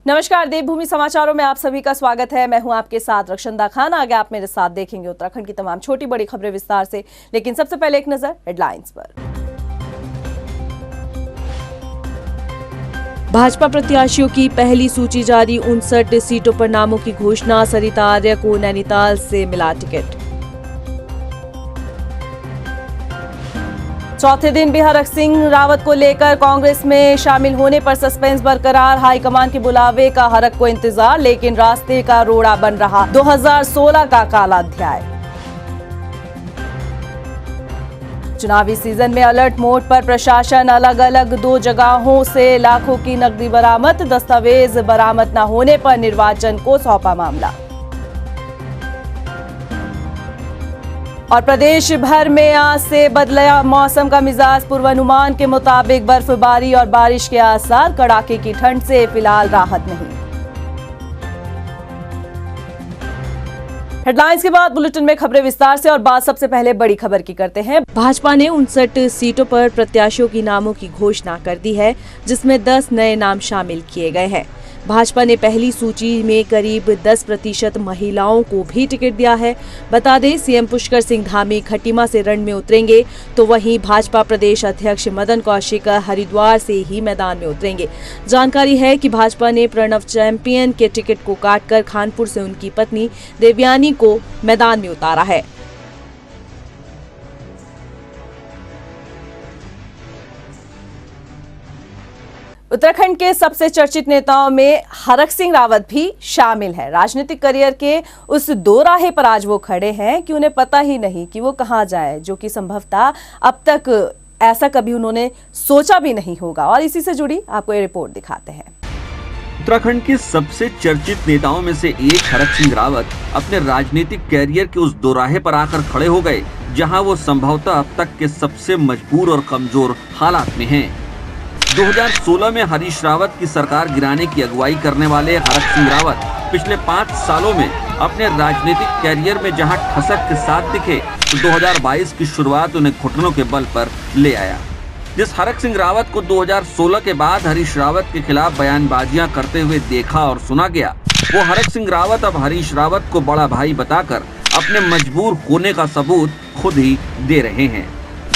नमस्कार, देवभूमि समाचारों में आप सभी का स्वागत है। मैं हूं आपके साथ रक्षंदा खान। आगे आप मेरे साथ देखेंगे उत्तराखंड की तमाम छोटी बड़ी खबरें विस्तार से, लेकिन सबसे पहले एक नजर हेडलाइंस पर। भाजपा प्रत्याशियों की पहली सूची जारी, 59 सीटों पर नामों की घोषणा। सरिता आर्य को नैनीताल से मिला टिकट। चौथे दिन भी हरक सिंह रावत को लेकर कांग्रेस में शामिल होने पर सस्पेंस बरकरार। हाईकमान के बुलावे का हरक को इंतजार, लेकिन रास्ते का रोड़ा बन रहा 2016 का काला अध्याय। चुनावी सीजन में अलर्ट मोड पर प्रशासन, अलग अलग 2 जगहों से लाखों की नकदी बरामद। दस्तावेज बरामद न होने पर निर्वाचन को सौंपा मामला। और प्रदेश भर में आज से बदला मौसम का मिजाज। पूर्वानुमान के मुताबिक बर्फबारी और बारिश के आसार। कड़ाके की ठंड से फिलहाल राहत नहीं। हेडलाइंस के बाद बुलेटिन में खबरें विस्तार से, और बात सबसे पहले बड़ी खबर की करते हैं। भाजपा ने 59 सीटों पर प्रत्याशियों की नामों की घोषणा कर दी है, जिसमें 10 नए नाम शामिल किए गए हैं। भाजपा ने पहली सूची में करीब 10% महिलाओं को भी टिकट दिया है। बता दें, सीएम पुष्कर सिंह धामी खटीमा से रण में उतरेंगे, तो वहीं भाजपा प्रदेश अध्यक्ष मदन कौशिक हरिद्वार से ही मैदान में उतरेंगे। जानकारी है कि भाजपा ने प्रणव चैंपियन के टिकट को काटकर खानपुर से उनकी पत्नी देवयानी को मैदान में उतारा है। उत्तराखंड के सबसे चर्चित नेताओं में हरक सिंह रावत भी शामिल है। राजनीतिक करियर के उस दोराहे पर आज वो खड़े हैं कि उन्हें पता ही नहीं कि वो कहां जाए, जो कि संभवतः अब तक ऐसा कभी उन्होंने सोचा भी नहीं होगा। और इसी से जुड़ी आपको ये रिपोर्ट दिखाते हैं। उत्तराखंड के सबसे चर्चित नेताओं में से एक हरक सिंह रावत अपने राजनीतिक कैरियर के उस दोराहे पर आकर खड़े हो गए, जहां वो संभवतः अब तक के सबसे मजबूर और कमजोर हालात में हैं। 2016 में हरीश रावत की सरकार गिराने की अगुवाई करने वाले हरक सिंह रावत पिछले 5 सालों में अपने राजनीतिक कैरियर में जहां ठसक के साथ दिखे, तो 2022 की शुरुआत उन्हें घुटनों के बल पर ले आया। जिस हरक सिंह रावत को 2016 के बाद हरीश रावत के खिलाफ बयानबाजियां करते हुए देखा और सुना गया, वो हरक सिंह रावत अब हरीश रावत को बड़ा भाई बताकर अपने मजबूर होने का सबूत खुद ही दे रहे हैं।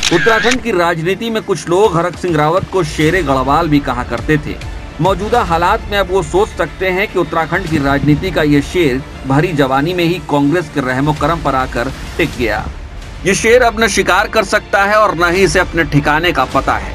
उत्तराखंड की राजनीति में कुछ लोग हरक सिंह रावत को शेरे गढ़वाल भी कहा करते थे। मौजूदा हालात में अब वो सोच सकते हैं कि उत्तराखंड की राजनीति का ये शेर भरी जवानी में ही कांग्रेस के रहमो करम पर आकर टिक गया। ये शेर अब न शिकार कर सकता है और न ही इसे अपने ठिकाने का पता है।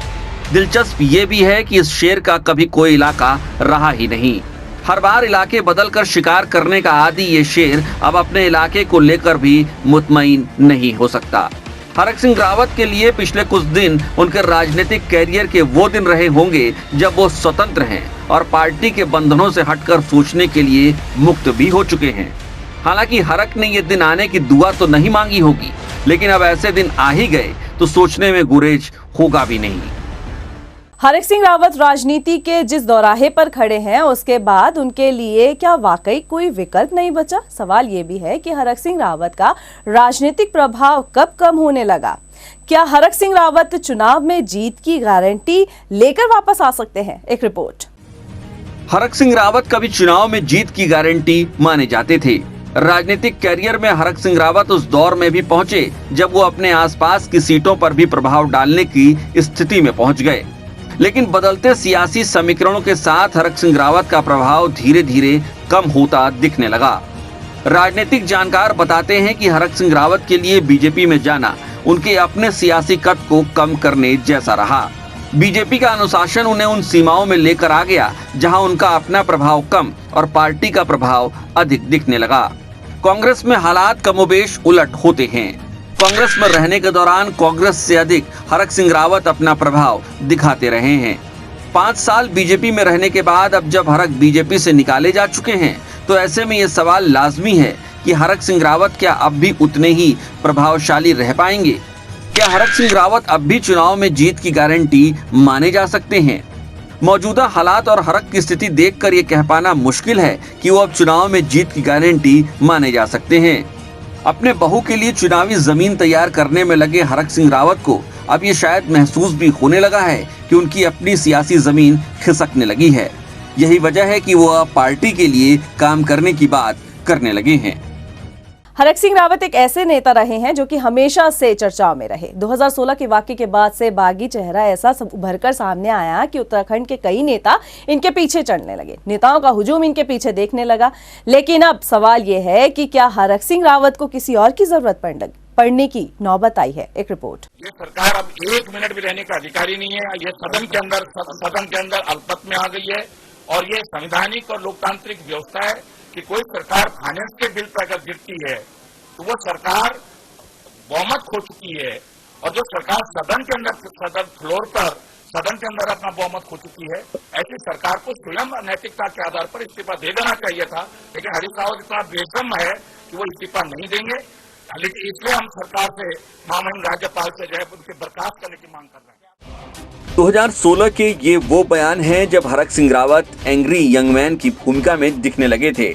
दिलचस्प ये भी है कि इस शेर का कभी कोई इलाका रहा ही नहीं। हर बार इलाके बदलकर शिकार करने का आदी ये शेर अब अपने इलाके को लेकर भी मुतमईन नहीं हो सकता। हरक सिंह रावत के लिए पिछले कुछ दिन उनके राजनीतिक कैरियर के वो दिन रहे होंगे जब वो स्वतंत्र हैं और पार्टी के बंधनों से हटकर सोचने के लिए मुक्त भी हो चुके हैं। हालांकि हरक ने ये दिन आने की दुआ तो नहीं मांगी होगी, लेकिन अब ऐसे दिन आ ही गए तो सोचने में गुरेज होगा भी नहीं। हरक सिंह रावत राजनीति के जिस दोराहे पर खड़े हैं, उसके बाद उनके लिए क्या वाकई कोई विकल्प नहीं बचा? सवाल ये भी है कि हरक सिंह रावत का राजनीतिक प्रभाव कब कम होने लगा? क्या हरक सिंह रावत चुनाव में जीत की गारंटी लेकर वापस आ सकते हैं? एक रिपोर्ट। हरक सिंह रावत कभी चुनाव में जीत की गारंटी माने जाते थे। राजनीतिक कैरियर में हरक सिंह रावत उस दौर में भी पहुंचे जब वो अपने आसपास की सीटों पर भी प्रभाव डालने की स्थिति में पहुंच गए। लेकिन बदलते सियासी समीकरणों के साथ हरक सिंह रावत का प्रभाव धीरे धीरे कम होता दिखने लगा। राजनीतिक जानकार बताते हैं कि हरक सिंह रावत के लिए बीजेपी में जाना उनके अपने सियासी कद को कम करने जैसा रहा। बीजेपी का अनुशासन उन्हें उन सीमाओं में लेकर आ गया जहां उनका अपना प्रभाव कम और पार्टी का प्रभाव अधिक दिखने लगा। कांग्रेस में हालात कमोबेश उलट होते हैं। कांग्रेस में रहने के दौरान कांग्रेस से अधिक हरक सिंह रावत अपना प्रभाव दिखाते रहे हैं। 5 साल बीजेपी में रहने के बाद अब जब हरक बीजेपी से निकाले जा चुके हैं, तो ऐसे में ये सवाल लाजमी है कि हरक सिंह रावत क्या अब भी उतने ही प्रभावशाली रह पाएंगे? क्या हरक सिंह रावत अब भी चुनाव में जीत की गारंटी माने जा सकते हैं? मौजूदा हालात और हरक की स्थिति देखकर ये कह पाना मुश्किल है कि वो अब चुनाव में जीत की गारंटी माने जा सकते हैं। अपने बहू के लिए चुनावी जमीन तैयार करने में लगे हरक सिंह रावत को अब ये शायद महसूस भी होने लगा है कि उनकी अपनी सियासी जमीन खिसकने लगी है। यही वजह है कि वो अब पार्टी के लिए काम करने की बात करने लगे हैं। हरक सिंह रावत एक ऐसे नेता रहे हैं जो कि हमेशा से चर्चाओं में रहे। 2016 के वाकये के बाद से बागी चेहरा ऐसा उभरकर सामने आया कि उत्तराखंड के कई नेता इनके पीछे चढ़ने लगे, नेताओं का हुजूम इनके पीछे देखने लगा। लेकिन अब सवाल यह है कि क्या हरक सिंह रावत को किसी और की जरूरत पड़ने की नौबत आई है। एक रिपोर्ट। ये सरकार अब 1 मिनट भी रहने का अधिकारी नहीं है। ये सदन के अंदर अल्पमत में आ गई है और ये संवैधानिक और लोकतांत्रिक व्यवस्था है कि कोई सरकार फाइनेंस के बिल पर अगर गिरती है तो वो सरकार बहुमत खो चुकी है, और जो सरकार सदन के अंदर अपना बहुमत खो चुकी है, ऐसी सरकार को स्वयं नैतिकता के आधार पर इस्तीफा दे देना चाहिए था। लेकिन हरीश रावत इतना बेशर्म है कि वो इस्तीफा नहीं देंगे। इसलिए हम सरकार से, महामहिम राज्यपाल से जो है उनके बर्खास्त करने की मांग कर रहे हैं। 2016 के ये वो बयान हैं जब Harak Singh Rawat angry young man की भूमिका में दिखने लगे थे।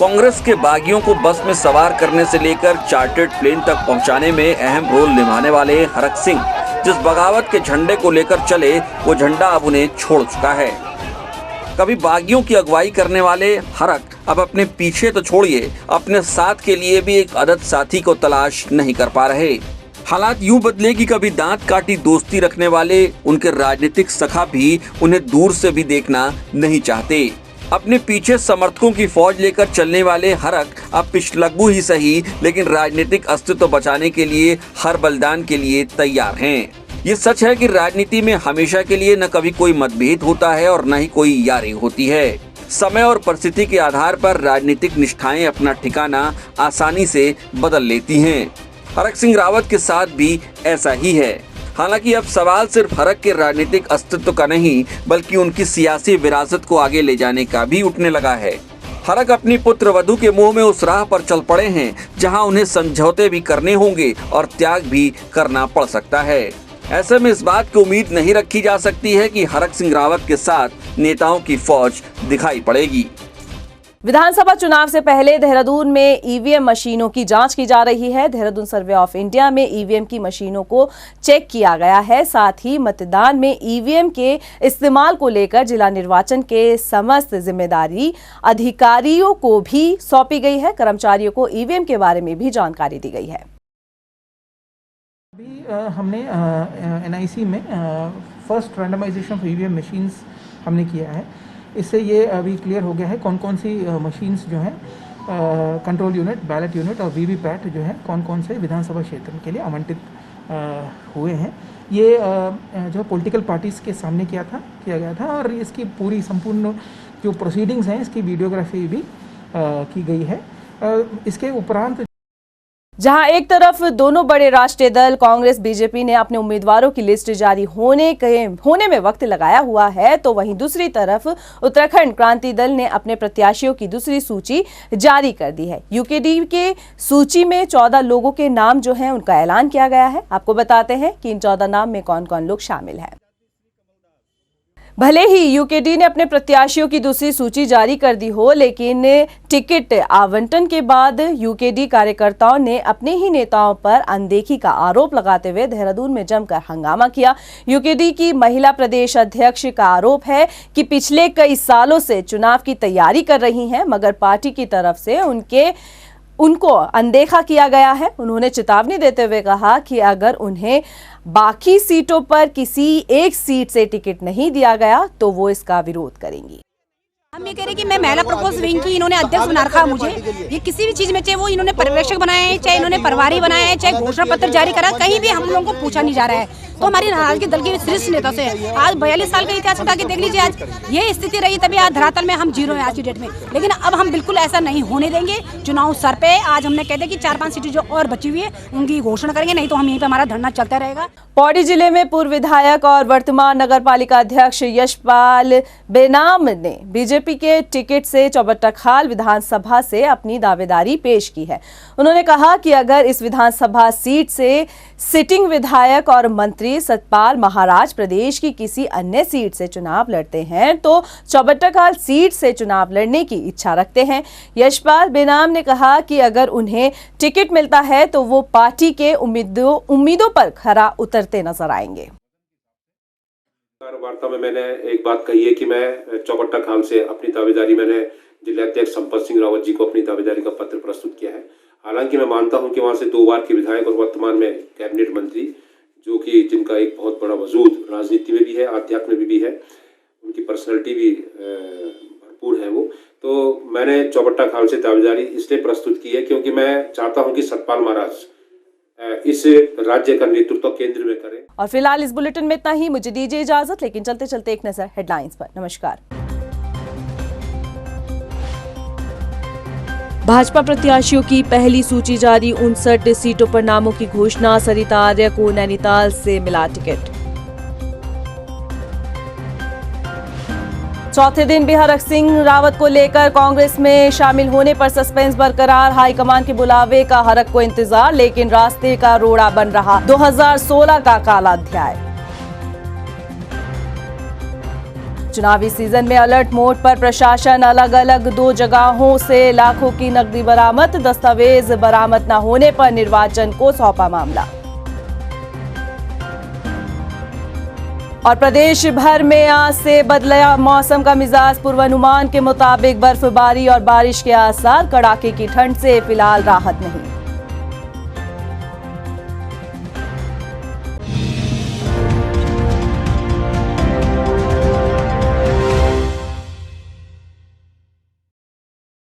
कांग्रेस के बागियों को बस में सवार करने से लेकर चार्टर्ड प्लेन तक पहुंचाने में अहम रोल निभाने वाले हरक सिंह जिस बगावत के झंडे को लेकर चले, वो झंडा अब उन्हें छोड़ चुका है। कभी बागियों की अगुवाई करने वाले हरक अब अपने पीछे तो छोड़िए, अपने साथ के लिए भी एक अदद साथी को तलाश नहीं कर पा रहे। हालात यूं बदले कि कभी दांत काटी दोस्ती रखने वाले उनके राजनीतिक सखा भी उन्हें दूर से भी देखना नहीं चाहते। अपने पीछे समर्थकों की फौज लेकर चलने वाले हरक अब पिछलग्गू ही सही, लेकिन राजनीतिक अस्तित्व बचाने के लिए हर बलिदान के लिए तैयार हैं। ये सच है कि राजनीति में हमेशा के लिए न कभी कोई मतभेद होता है और न ही कोई यारी होती है। समय और परिस्थिति के आधार पर राजनीतिक निष्ठाएं अपना ठिकाना आसानी से बदल लेती हैं। हरक सिंह रावत के साथ भी ऐसा ही है। हालांकि अब सवाल सिर्फ हरक के राजनीतिक अस्तित्व का नहीं, बल्कि उनकी सियासी विरासत को आगे ले जाने का भी उठने लगा है। हरक अपनी पुत्र वधू के मुंह में उस राह पर चल पड़े हैं जहां उन्हें समझौते भी करने होंगे और त्याग भी करना पड़ सकता है। ऐसे में इस बात की उम्मीद नहीं रखी जा सकती है कि हरक सिंह रावत के साथ नेताओं की फौज दिखाई पड़ेगी। विधानसभा चुनाव से पहले देहरादून में ईवीएम मशीनों की जांच की जा रही है। देहरादून सर्वे ऑफ इंडिया में ईवीएम की मशीनों को चेक किया गया है। साथ ही मतदान में ईवीएम के इस्तेमाल को लेकर जिला निर्वाचन के समस्त जिम्मेदारी अधिकारियों को भी सौंपी गई है। कर्मचारियों को ईवीएम के बारे में भी जानकारी दी गई है। अभी हमने एनआईसी में first randomisation of EVM machines हमने किया है। इससे ये अभी क्लियर हो गया है कौन कौन सी मशीन्स जो हैं कंट्रोल यूनिट, बैलेट यूनिट और वीवीपैट जो है कौन कौन से विधानसभा क्षेत्र के लिए आवंटित हुए हैं। ये जो पॉलिटिकल पार्टीज़ के सामने किया गया था और इसकी पूरी संपूर्ण जो प्रोसीडिंग्स हैं इसकी वीडियोग्राफी भी की गई है। इसके उपरांत जहां एक तरफ दोनों बड़े राष्ट्रीय दल कांग्रेस बीजेपी ने अपने उम्मीदवारों की लिस्ट जारी होने में वक्त लगाया हुआ है, तो वहीं दूसरी तरफ उत्तराखंड क्रांति दल ने अपने प्रत्याशियों की दूसरी सूची जारी कर दी है। यूकेडी के सूची में 14 लोगों के नाम जो हैं उनका ऐलान किया गया है। आपको बताते हैं कि इन 14 नाम में कौन कौन लोग शामिल हैं। भले ही यूकेडी ने अपने प्रत्याशियों की दूसरी सूची जारी कर दी हो, लेकिन टिकट आवंटन के बाद यूकेडी कार्यकर्ताओं ने अपने ही नेताओं पर अनदेखी का आरोप लगाते हुए देहरादून में जमकर हंगामा किया। यूकेडी की महिला प्रदेश अध्यक्ष का आरोप है कि पिछले कई सालों से चुनाव की तैयारी कर रही हैं, मगर पार्टी की तरफ से उनको अनदेखा किया गया है। उन्होंने चेतावनी देते हुए कहा कि अगर उन्हें बाकी सीटों पर किसी एक सीट से टिकट नहीं दिया गया तो वो इसका विरोध करेंगी। हम ये कह रहे कि मैं महिला प्रकोष्ठ विंग की इन्होंने अध्यक्ष बना रखा मुझे। ये किसी भी चीज में, चाहे वो इन्होंने पर्यवेक्षक बनाया है, चाहे इन्होंने प्रभारी बनाया है, चाहे घोषणा पत्र जारी करा, कहीं भी हम लोगों को पूछा नहीं जा रहा है। तो हमारी नाराजगी दल के शीर्ष नेता से है। आज 42 साल का इतिहास उठा के देख लीजिए, आज ये स्थिति रही, तभी आज धरातल में हम जीरो हैं आज की डेट में। लेकिन अब हम बिल्कुल ऐसा नहीं होने देंगे। चुनाव सर पे, आज हमने कह दिया कि 4-5 सीटें जो और बची हुई है उनकी घोषणा करेंगे, नहीं तो हम यहीं पे हमारा धरना चलता रहेगा। पौड़ी जिले में पूर्व विधायक और वर्तमान नगर पालिका अध्यक्ष यशपाल बेनाम ने बीजेपी के टिकट से चौबट्टाखाल विधानसभा से अपनी दावेदारी पेश की है। उन्होंने कहा कि अगर इस विधानसभा सीट से सिटिंग विधायक और मंत्री सतपाल महाराज प्रदेश की किसी अन्य सीट से चुनाव लड़ते हैं तो चौबट्टाखाल सीट से चुनाव लड़ने की इच्छा रखते हैं। यशपाल बेनाम ने कहा कि अगर उन्हें टिकट मिलता है तो वो पार्टी के उम्मीदों पर खरा उतरते नजर आएंगे। वार्ता में मैंने एक बात कही है कि मैं चौबट्टा खाल से अपनी दावेदारी मैंने जिलाध्यक्ष संपत सिंह रावत जी को अपनी दावेदारी का पत्र प्रस्तुत किया है। हालांकि मैं मानता हूं कि वहां से 2 बार के विधायक और वर्तमान में कैबिनेट मंत्री जो कि जिनका एक बहुत बड़ा वजूद राजनीति में भी है, आध्यात्म में भी है, उनकी पर्सनैलिटी भी भरपूर है वो, तो मैंने चौबट्टा खाल से दावेदारी इसलिए प्रस्तुत की है क्योंकि मैं चाहता हूँ कि सतपाल महाराज इस राज्य का नेतृत्व केंद्र में करें। और फिलहाल इस बुलेटिन में इतना ही। मुझे दीजिए इजाजत, लेकिन चलते चलते एक नजर हेडलाइंस पर। नमस्कार। भाजपा प्रत्याशियों की पहली सूची जारी, 59 सीटों पर नामों की घोषणा। सरिता आर्य को नैनीताल से मिला टिकट। चौथे दिन भी हरक सिंह रावत को लेकर कांग्रेस में शामिल होने पर सस्पेंस बरकरार। हाईकमान के बुलावे का हरक को इंतजार, लेकिन रास्ते का रोड़ा बन रहा 2016 का काला अध्याय। चुनावी सीजन में अलर्ट मोड पर प्रशासन, अलग अलग 2 जगहों से लाखों की नकदी बरामद। दस्तावेज बरामद न होने पर निर्वाचन को सौंपा मामला। और प्रदेश भर में आज से बदला मौसम का मिजाज। पूर्वानुमान के मुताबिक बर्फबारी और बारिश के आसार। कड़ाके की ठंड से फिलहाल राहत नहीं।